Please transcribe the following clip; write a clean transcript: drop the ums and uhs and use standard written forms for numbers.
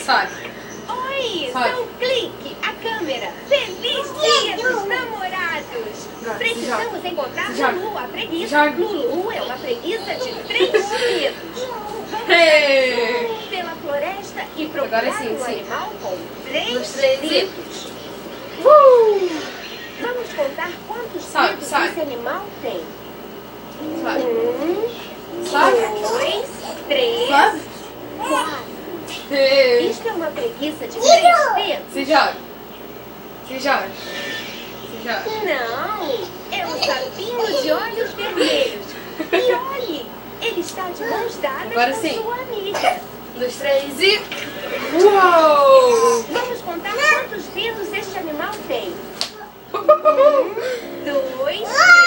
Sai. Oi, Sai. são Clique, a câmera. Feliz Dia dos Namorados. Precisamos encontrar Lulu, a preguiça. Lulu é uma preguiça de 3 dedos. Vamos Hey. pela floresta e procurar Agora sim, um sim. animal com 3 3 e... dedos. Vamos contar quantos dedos Sai. esse animal tem. Sai. 1, Sai. 2, 3, Sai. 4. Hey. Isto é uma preguiça de 3 dedos? Se joga. Se joga. Se joga. Não, é um sapinho de olhos vermelhos. E olhe, ele está de mãos dadas Agora com sim. sua amiga. 1, 2, 3 e... Uou! Vamos contar quantos dedos este animal tem. 1, 2, 3.